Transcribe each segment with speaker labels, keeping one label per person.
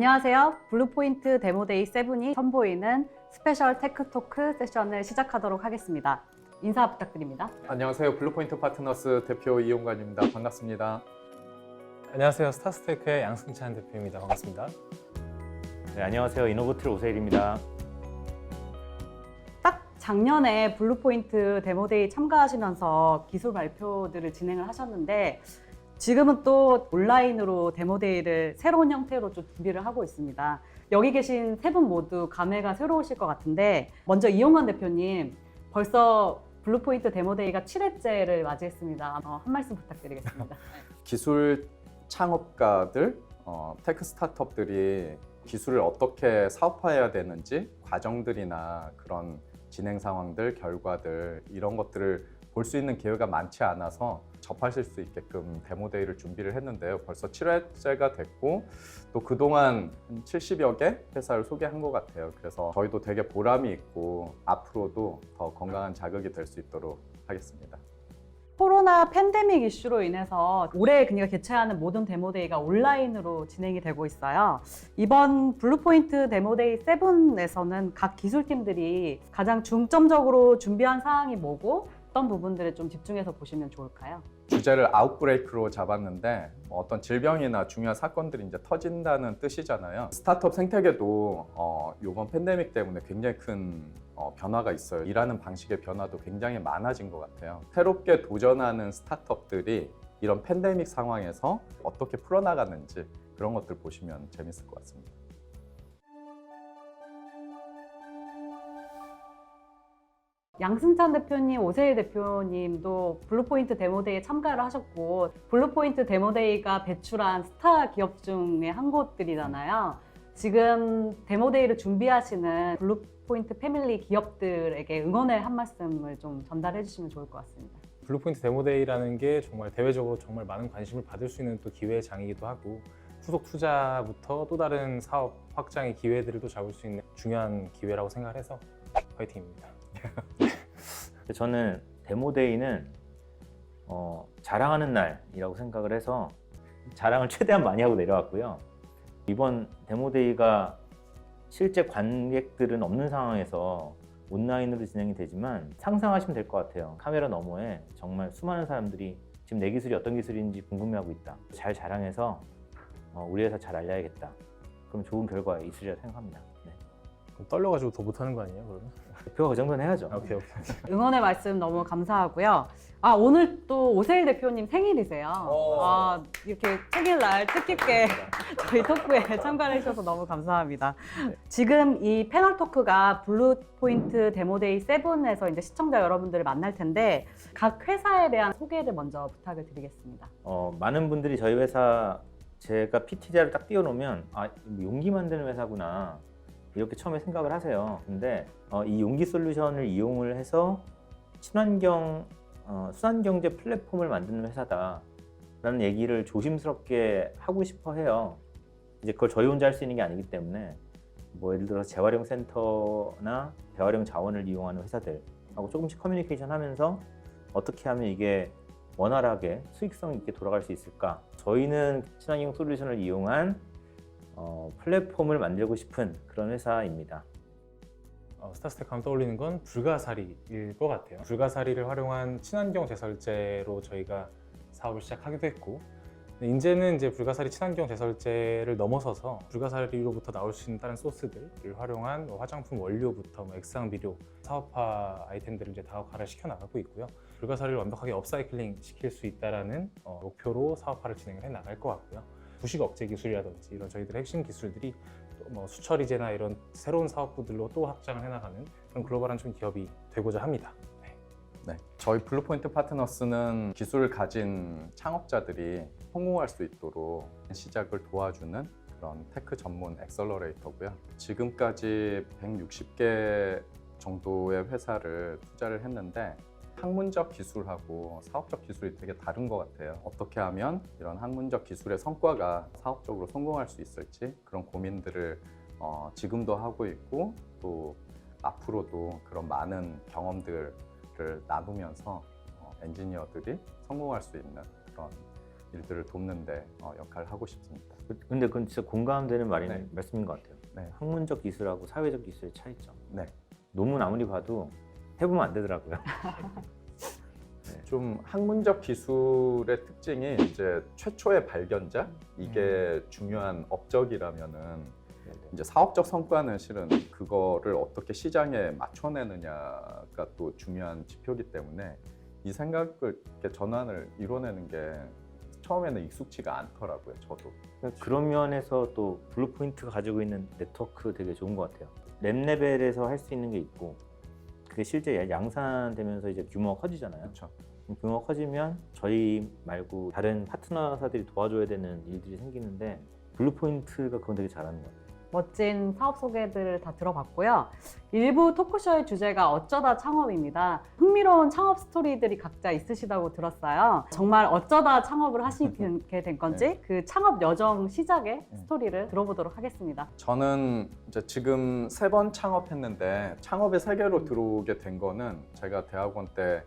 Speaker 1: 안녕하세요. 블루포인트 데모데이 7이 선보이는 스페셜 테크토크 세션을 시작하도록 하겠습니다. 인사 부탁드립니다.
Speaker 2: 안녕하세요. 블루포인트 파트너스 대표 이용관입니다. 반갑습니다.
Speaker 3: 안녕하세요. 스타스테크의 양승찬 대표입니다. 반갑습니다.
Speaker 4: 네, 안녕하세요. 이노보틀 오세일입니다.
Speaker 1: 딱 작년에 블루포인트 데모데이 참가하시면서 기술 발표들을 진행을 하셨는데 지금은 또 온라인으로 데모데이를 새로운 형태로 좀 준비를 하고 있습니다. 여기 계신 세 분 모두 감회가 새로우실 것 같은데 먼저 이용관 대표님, 벌써 블루포인트 데모데이가 7회째를 맞이했습니다. 한 말씀 부탁드리겠습니다.
Speaker 2: 기술 창업가들, 테크 스타트업들이 기술을 어떻게 사업화해야 되는지 과정들이나 그런 진행 상황들, 결과들 이런 것들을 볼 수 있는 기회가 많지 않아서 접하실 수 있게끔 데모데이를 준비를 했는데요. 벌써 7회째가 됐고 또 그동안 70여 개 회사를 소개한 것 같아요. 그래서 저희도 되게 보람이 있고 앞으로도 더 건강한 자극이 될 수 있도록 하겠습니다.
Speaker 1: 코로나 팬데믹 이슈로 인해서 올해 그녀가 개최하는 모든 데모데이가 온라인으로 진행이 되고 있어요. 이번 블루포인트 데모데이 7에서는 각 기술팀들이 가장 중점적으로 준비한 사항이 뭐고 어떤 부분들에 좀 집중해서 보시면 좋을까요?
Speaker 2: 주제를 아웃브레이크로 잡았는데 어떤 질병이나 중요한 사건들이 이제 터진다는 뜻이잖아요. 스타트업 생태계도 이번 팬데믹 때문에 굉장히 큰 변화가 있어요. 일하는 방식의 변화도 굉장히 많아진 것 같아요. 새롭게 도전하는 스타트업들이 이런 팬데믹 상황에서 어떻게 풀어나가는지 그런 것들 보시면 재밌을 것 같습니다.
Speaker 1: 양승찬 대표님, 오세일 대표님도 블루포인트 데모데이에 참가를 하셨고 블루포인트 데모데이가 배출한 스타 기업 중에 한 곳들이잖아요. 지금 데모데이를 준비하시는 블루포인트 패밀리 기업들에게 응원의 한 말씀을 좀 전달해 주시면 좋을 것 같습니다.
Speaker 3: 블루포인트 데모데이라는 게 정말 대외적으로 정말 많은 관심을 받을 수 있는 또 기회의 장이기도 하고 후속 투자부터 또 다른 사업 확장의 기회들을 또 잡을 수 있는 중요한 기회라고 생각해서 화이팅입니다.
Speaker 4: 저는 데모데이는 자랑하는 날이라고 생각을 해서 자랑을 최대한 많이 하고 내려왔고요. 이번 데모데이가 실제 관객들은 없는 상황에서 온라인으로 진행이 되지만 상상하시면 될 것 같아요. 카메라 너머에 정말 수많은 사람들이 지금 내 기술이 어떤 기술인지 궁금해하고 있다. 잘 자랑해서 우리 회사 잘 알려야겠다. 그럼 좋은 결과 있으리라 생각합니다. 네.
Speaker 3: 그럼 떨려가지고 더 못하는 거 아니에요? 그러면?
Speaker 4: 대표가 그 정도는 해야죠.
Speaker 3: 오케이.
Speaker 1: 응원의 말씀 너무 감사하고요. 오늘 또 오세일 대표님 생일이세요. 이렇게 생일날 뜻깊게 저희 토크에 참가해 주셔서 너무 감사합니다. 지금 이 패널 토크가 블루포인트 데모데이 7에서 이제 시청자 여러분들을 만날 텐데 각 회사에 대한 소개를 먼저 부탁을 드리겠습니다.
Speaker 4: 많은 분들이 저희 회사 제가 PT자를 딱 띄워놓으면 용기 만드는 회사구나 이렇게 처음에 생각을 하세요. 근데 이 용기 솔루션을 이용을 해서 친환경 순환경제 플랫폼을 만드는 회사다라는 얘기를 조심스럽게 하고 싶어 해요. 이제 그걸 저희 혼자 할 수 있는 게 아니기 때문에 뭐 예를 들어서 재활용 센터나 재활용 자원을 이용하는 회사들하고 조금씩 커뮤니케이션 하면서 어떻게 하면 이게 원활하게 수익성 있게 돌아갈 수 있을까? 저희는 친환경 솔루션을 이용한 플랫폼을 만들고 싶은 그런 회사입니다.
Speaker 3: 스타스테크 하면 떠올리는 건 불가사리일 것 같아요. 불가사리를 활용한 친환경 제설제로 저희가 사업을 시작하기도 했고 이제는 이제 불가사리 친환경 제설제를 넘어서서 불가사리로부터 나올 수 있는 다른 소스들을 활용한 화장품 원료부터 액상 비료, 사업화 아이템들을 이제 다각화를 시켜나가고 있고요. 불가사리를 완벽하게 업사이클링 시킬 수 있다는 목표로 사업화를 진행을 해 나갈 것 같고요. 부식 억제 기술이라든지 이런 저희들의 핵심 기술들이 또 수처리제나 이런 새로운 사업부들로 또 확장을 해나가는 그런 글로벌한 좀 기업이 되고자 합니다.
Speaker 2: 네, 저희 블루포인트 파트너스는 기술을 가진 창업자들이 성공할 수 있도록 시작을 도와주는 그런 테크 전문 엑셀러레이터고요. 지금까지 160개 정도의 회사를 투자를 했는데 학문적 기술하고 사업적 기술이 되게 다른 것 같아요. 어떻게 하면 이런 학문적 기술의 성과가 사업적으로 성공할 수 있을지 그런 고민들을 지금도 하고 있고 또 앞으로도 그런 많은 경험들을 나누면서 엔지니어들이 성공할 수 있는 그런 일들을 돕는 데 역할을 하고 싶습니다.
Speaker 4: 근데 그건 진짜 공감되는
Speaker 2: 네.
Speaker 4: 말씀인 것 같아요.
Speaker 2: 네.
Speaker 4: 학문적 기술하고 사회적 기술의 차이점.
Speaker 2: 네.
Speaker 4: 논문 아무리 봐도 해보면 안 되더라고요.
Speaker 2: 좀 학문적 기술의 특징이 이제 최초의 발견자 이게 중요한 업적이라면은 이제 사업적 성과는 실은 그거를 어떻게 시장에 맞춰내느냐가 또 중요한 지표이기 때문에 이 생각을 이렇게 전환을 이뤄내는 게 처음에는 익숙지가 않더라고요. 저도.
Speaker 4: 그런 면에서 또 블루포인트가 가지고 있는 네트워크 되게 좋은 것 같아요. 랩 레벨에서 할 수 있는 게 있고 그게 실제 양산되면서 이제 규모가 커지잖아요.
Speaker 2: 그렇죠.
Speaker 4: 규모가 커지면 저희 말고 다른 파트너사들이 도와줘야 되는 일들이 생기는데 블루포인트가 그건 되게 잘하는 것 같아요.
Speaker 1: 멋진 사업 소개들을 다 들어봤고요. 일부 토크쇼의 주제가 어쩌다 창업입니다. 흥미로운 창업 스토리들이 각자 있으시다고 들었어요. 정말 어쩌다 창업을 하시게 된 건지 그 창업 여정 시작의 스토리를 들어보도록 하겠습니다.
Speaker 2: 저는 이제 지금 3번 창업했는데 창업의 세계로 들어오게 된 거는 제가 대학원 때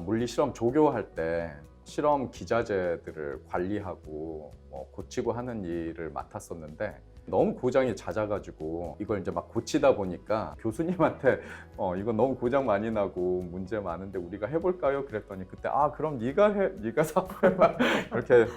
Speaker 2: 물리 실험 조교할 때 실험 기자재들을 관리하고 고치고 하는 일을 맡았었는데 너무 고장이 잦아가지고 이걸 이제 막 고치다 보니까 교수님한테 이거 너무 고장 많이 나고 문제 많은데 우리가 해볼까요? 그랬더니 그때 그럼 네가 사업해봐 이렇게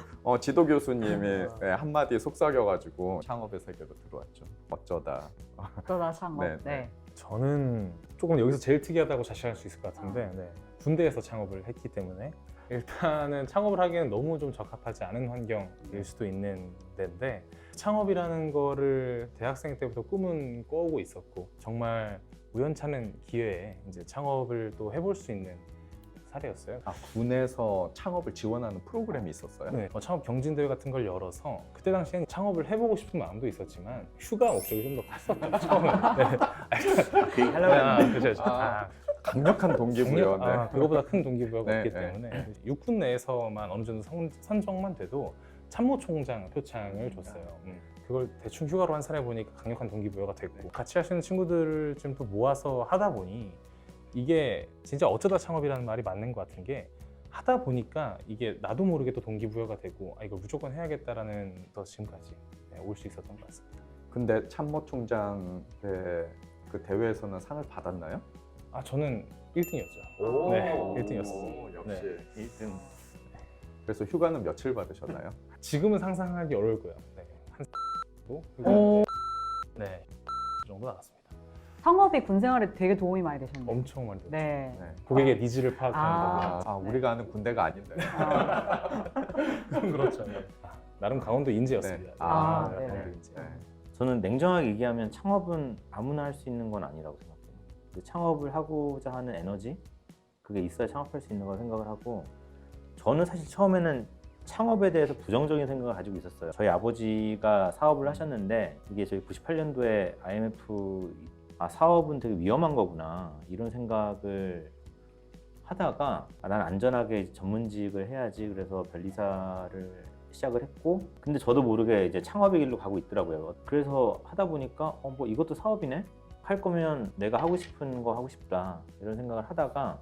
Speaker 2: 지도 교수님이 한마디 속삭여가지고 창업의 세계로 들어왔죠. 어쩌다.
Speaker 1: 어쩌다 창업.
Speaker 2: 네,
Speaker 1: 네.
Speaker 3: 저는 조금 여기서 제일 특이하다고 자시할 수 있을 것 같은데 네. 군대에서 창업을 했기 때문에 일단은 창업을 하기에는 너무 좀 적합하지 않은 환경일 수도 있는 데인데 창업이라는 거를 대학생 때부터 꿈은 꿔오고 있었고 정말 우연찮은 기회에 이제 창업을 또 해볼 수 있는 사례였어요.
Speaker 2: 군에서 창업을 지원하는 프로그램이 있었어요?
Speaker 3: 네, 창업 경진대회 같은 걸 열어서 그때 당시엔 창업을 해보고 싶은 마음도 있었지만 휴가 목적이 좀 더 컸었죠. 처음에. 네.
Speaker 4: 그 얘기 하려고 했는데
Speaker 3: 그렇죠.
Speaker 2: 강력한 동기부여. 네.
Speaker 3: 그거보다 큰 동기부여가
Speaker 2: 네,
Speaker 3: 없기
Speaker 2: 네.
Speaker 3: 때문에 육군 내에서만 어느 정도 선정만 돼도 참모총장 표창을 줬어요. 그걸 대충 휴가로 환산해 보니까 강력한 동기부여가 됐고 같이 할 수 있는 친구들을 좀 또 모아서 하다 보니 이게 진짜 어쩌다 창업이라는 말이 맞는 것 같은 게 하다 보니까 이게 나도 모르게 또 동기부여가 되고 이걸 무조건 해야겠다라는 더 지금까지 올 수 있었던 것 같습니다.
Speaker 2: 근데 참모총장 그 대회에서는 상을 받았나요?
Speaker 3: 저는 1등이었죠. 네, 1등이었어요.
Speaker 2: 역시
Speaker 3: 네.
Speaker 4: 1등.
Speaker 2: 그래서 휴가는 며칠 받으셨나요?
Speaker 3: 지금은 상상하기 어려울 거예요. 네, 한
Speaker 1: 오.
Speaker 3: 네, 그 정도 나갔습니다.
Speaker 1: 창업이 군 생활에 되게 도움이 많이 되셨네요.
Speaker 3: 엄청 많이 됐죠.
Speaker 1: 네.
Speaker 2: 네.
Speaker 3: 고객의 니즈를 파악하는 거고.
Speaker 2: 우리가 아는 군대가 아닌데.
Speaker 3: 그렇죠. 네. 나름 강원도 인재였습니다.
Speaker 2: 네.
Speaker 1: 네네.
Speaker 3: 강원도 인재.
Speaker 2: 네.
Speaker 4: 저는 냉정하게 얘기하면 창업은 아무나 할 수 있는 건 아니라고 생각해요. 그 창업을 하고자 하는 에너지 그게 있어야 창업할 수 있는 걸 생각을 하고 저는 사실 처음에는 창업에 대해서 부정적인 생각을 가지고 있었어요. 저희 아버지가 사업을 하셨는데 이게 저희 98년도에 IMF 사업은 되게 위험한 거구나 이런 생각을 하다가 난 안전하게 전문직을 해야지 그래서 변리사를 시작을 했고 근데 저도 모르게 이제 창업의 길로 가고 있더라고요. 그래서 하다 보니까 뭐 이것도 사업이네? 할 거면 내가 하고 싶은 거 하고 싶다 이런 생각을 하다가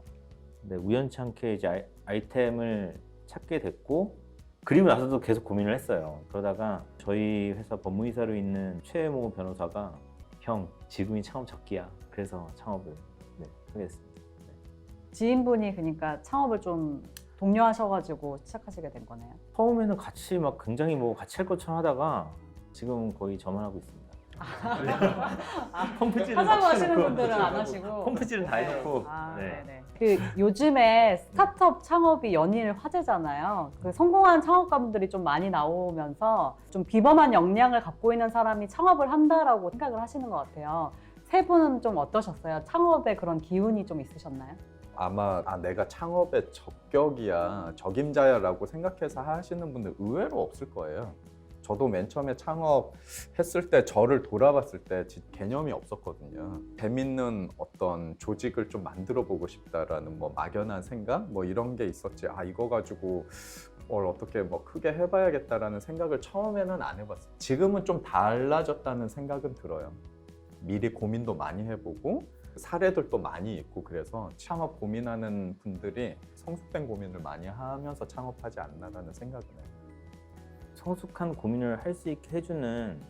Speaker 4: 근데 우연치 않게 이제 아이템을 찾게 됐고 그리고 나서도 계속 고민을 했어요. 그러다가 저희 회사 법무이사로 있는 최모 변호사가 형 지금이 창업 적기야. 그래서 창업을 하게 됐습니다.
Speaker 1: 지인분이 그러니까 창업을 좀 독려하셔가지고 시작하시게 된 거네요.
Speaker 4: 처음에는 같이 막 굉장히 뭐 같이 할 것처럼 하다가 지금 거의 저만 하고 있습니다. 펌프질은
Speaker 1: 하자고 하시는
Speaker 4: 해놓고,
Speaker 1: 분들은 안 하시고.
Speaker 4: 펌프질은 다 해놓고
Speaker 1: 네네. 그 요즘에 스타트업 창업이 연일 화제잖아요. 그 성공한 창업가분들이 좀 많이 나오면서 좀 비범한 역량을 갖고 있는 사람이 창업을 한다라고 생각을 하시는 것 같아요. 세 분은 좀 어떠셨어요? 창업에 그런 기운이 좀 있으셨나요?
Speaker 2: 아마 내가 창업의 적격이야, 적임자야라고 생각해서 하시는 분들 의외로 없을 거예요. 저도 맨 처음에 창업했을 때 저를 돌아봤을 때 개념이 없었거든요. 재밌는 어떤 조직을 좀 만들어 보고 싶다라는 뭐 막연한 생각 뭐 이런 게 있었지. 이거 가지고 어떻게 뭐 크게 해봐야겠다라는 생각을 처음에는 안 해봤어요. 지금은 좀 달라졌다는 생각은 들어요. 미리 고민도 많이 해보고 사례들도 많이 있고 그래서 창업 고민하는 분들이 성숙된 고민을 많이 하면서 창업하지 않나라는 생각은 해요.
Speaker 4: 성숙한 고민을 할 수 있게 해주는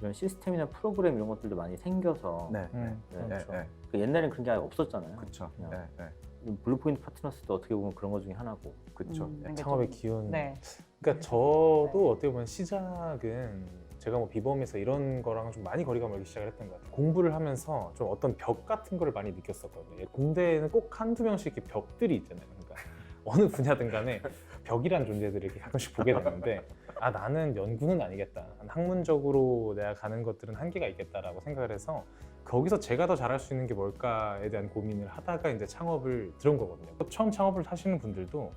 Speaker 4: 이런 시스템이나 프로그램 이런 것들도 많이 생겨서
Speaker 2: 네,
Speaker 3: 그렇죠.
Speaker 4: 그 옛날엔 그런 게 아예 없었잖아요.
Speaker 2: 그렇죠.
Speaker 4: 그냥.
Speaker 2: 네.
Speaker 4: 블루포인트 파트너스도 어떻게 보면 그런 것 중에 하나고.
Speaker 2: 그렇죠.
Speaker 1: 그러니까
Speaker 3: 창업의
Speaker 1: 좀-
Speaker 3: 기운.
Speaker 1: 네.
Speaker 3: 그러니까 저도 어떻게 보면 시작은 제가 뭐 비범에서 이런 거랑 좀 많이 거리가 멀기 시작을 했던 것 같아요. 공부를 하면서 좀 어떤 벽 같은 거를 많이 느꼈었거든요. 공대에는 꼭 한두 명씩 이렇게 벽들이 있잖아요. 그러니까 어느 분야든 간에 벽이란 존재들을 이렇게 가끔씩 보게 되는데 아 나는 연구는 아니겠다. 학문적으로 내가 가는 것들은 한계가 있겠다라고 생각을 해서 거기서 제가 더 잘할 수 있는 게 뭘까에 대한 고민을 하다가 이제 창업을 들은 거거든요. 처음 창업을 하시는 분들도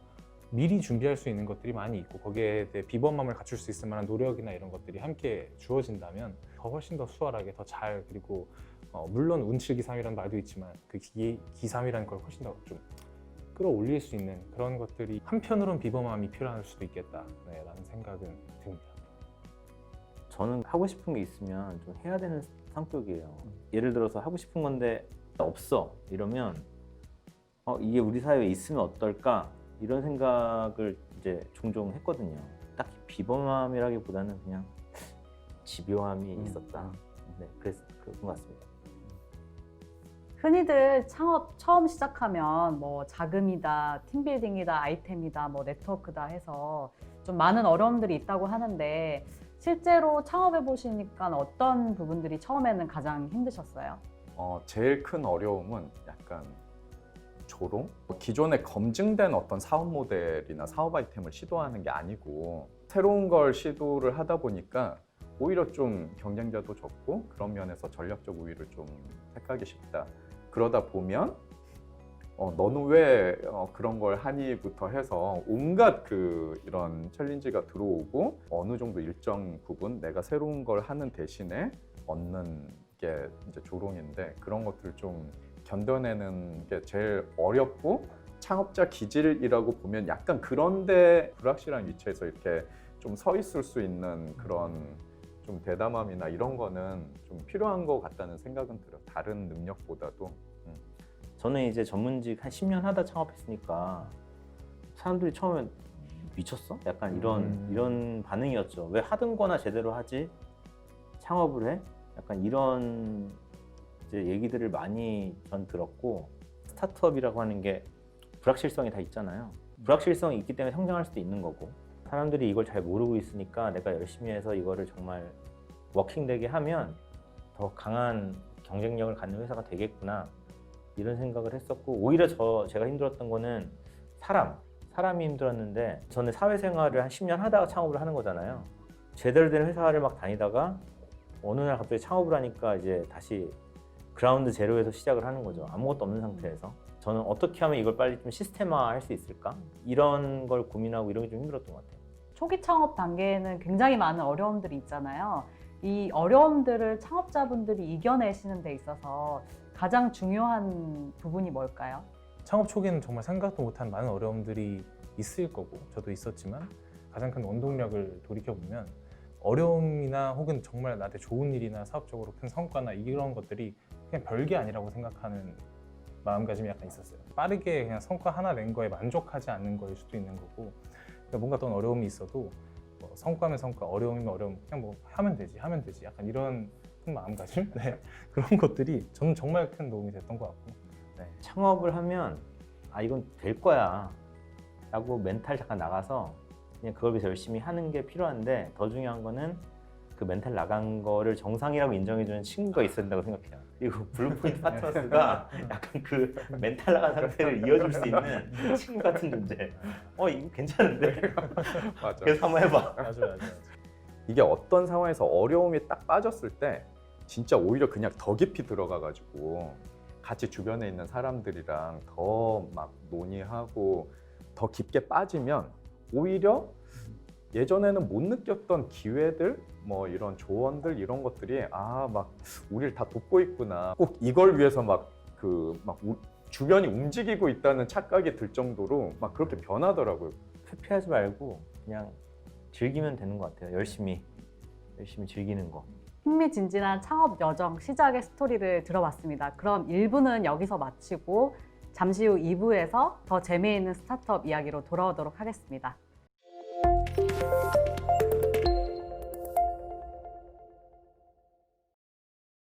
Speaker 3: 미리 준비할 수 있는 것들이 많이 있고 거기에 대해 비범함을 갖출 수 있을 만한 노력이나 이런 것들이 함께 주어진다면 더 훨씬 더 수월하게 더 잘 그리고 물론 운칠기삼이라는 말도 있지만 그 기삼이라는 걸 훨씬 더 좀 끌어올릴 수 있는 그런 것들이 한편으론 비범함이 필요할 수도 있겠다라는 생각은 듭니다.
Speaker 4: 저는 하고 싶은 게 있으면 좀 해야 되는 성격이에요. 예를 들어서 하고 싶은 건데 없어 이러면 이게 우리 사회에 있으면 어떨까 이런 생각을 이제 종종 했거든요. 딱히 비범함이라기보다는 그냥 집요함이 있었다. 네, 그런 것 같습니다.
Speaker 1: 흔히들 창업 처음 시작하면 뭐 자금이다, 팀빌딩이다, 아이템이다, 뭐 네트워크다 해서 좀 많은 어려움들이 있다고 하는데 실제로 창업해 보시니까 어떤 부분들이 처음에는 가장 힘드셨어요?
Speaker 2: 제일 큰 어려움은 약간 조롱? 기존에 검증된 어떤 사업 모델이나 사업 아이템을 시도하는 게 아니고 새로운 걸 시도를 하다 보니까 오히려 좀 경쟁자도 적고 그런 면에서 전략적 우위를 좀 택하기 쉽다. 그러다 보면 너는 왜 그런 걸 하니부터 해서 온갖 이런 챌린지가 들어오고 어느 정도 일정 부분 내가 새로운 걸 하는 대신에 얻는 게 이제 조롱인데 그런 것들을 좀 견뎌내는 게 제일 어렵고 창업자 기질이라고 보면 약간 그런데 불확실한 위치에서 이렇게 좀 서 있을 수 있는 그런 좀 대담함이나 이런 거는 좀 필요한 것 같다는 생각은 들어요. 다른 능력보다도.
Speaker 4: 저는 이제 전문직 한 10년 하다 창업했으니까 사람들이 처음엔 미쳤어? 약간 이런 반응이었죠. 왜 하던 거나 제대로 하지? 창업을 해? 약간 이런 이제 얘기들을 많이 전 들었고 스타트업이라고 하는 게 불확실성이 다 있잖아요. 불확실성이 있기 때문에 성장할 수도 있는 거고 사람들이 이걸 잘 모르고 있으니까 내가 열심히 해서 이거를 정말 워킹되게 하면 더 강한 경쟁력을 갖는 회사가 되겠구나 이런 생각을 했었고 오히려 제가 힘들었던 거는 사람이 힘들었는데 저는 사회생활을 한 10년 하다가 창업을 하는 거잖아요. 제대로 된 회사를 막 다니다가 어느 날 갑자기 창업을 하니까 이제 다시 그라운드 제로에서 시작을 하는 거죠. 아무것도 없는 상태에서. 저는 어떻게 하면 이걸 빨리 좀 시스템화 할 수 있을까? 이런 걸 고민하고 이런 게 좀 힘들었던 것 같아요.
Speaker 1: 초기 창업 단계에는 굉장히 많은 어려움들이 있잖아요. 이 어려움들을 창업자분들이 이겨내시는 데 있어서 가장 중요한 부분이 뭘까요?
Speaker 3: 창업 초기에는 정말 생각도 못한 많은 어려움들이 있을 거고 저도 있었지만 가장 큰 원동력을 돌이켜보면 어려움이나 혹은 정말 나한테 좋은 일이나 사업적으로 큰 성과나 이런 것들이 그냥 별게 아니라고 생각하는 마음가짐이 약간 있었어요. 빠르게 그냥 성과 하나 낸 거에 만족하지 않는 거일 수도 있는 거고 그러니까 뭔가 어떤 어려움이 있어도 성과면 성과, 어려움이면 어려움 그냥 뭐 하면 되지 약간 이런 큰 마음가짐? 네. 그런 것들이 저는 정말 큰 도움이 됐던 것 같고 네.
Speaker 4: 창업을 하면 이건 될 거야 라고 멘탈 잠깐 나가서 그냥 그걸 위해서 열심히 하는 게 필요한데 더 중요한 거는 그 멘탈 나간 거를 정상이라고 인정해주는 친구가 있어야 된다고 생각해요. 그리고 블루포인트 파트너스가 약간 그 멘탈 나간 상태를 이어줄 수 있는 친구 같은 존재. 이거 괜찮은데?
Speaker 2: 맞아.
Speaker 4: 그래서 한번 해봐.
Speaker 3: 맞아요.
Speaker 2: 이게 어떤 상황에서 어려움이 딱 빠졌을 때 진짜 오히려 그냥 더 깊이 들어가가지고 같이 주변에 있는 사람들이랑 더 막 논의하고 더 깊게 빠지면 오히려 예전에는 못 느꼈던 기회들 뭐 이런 조언들 이런 것들이 막 우리를 다 돕고 있구나 꼭 이걸 위해서 막 주변이 움직이고 있다는 착각이 들 정도로 막 그렇게 변하더라고요.
Speaker 4: 회피하지 말고 그냥 즐기면 되는 것 같아요. 열심히 즐기는 거.
Speaker 1: 흥미진진한 창업 여정 시작의 스토리를 들어봤습니다. 그럼 1부는 여기서 마치고 잠시 후 2부에서 더 재미있는 스타트업 이야기로 돌아오도록 하겠습니다.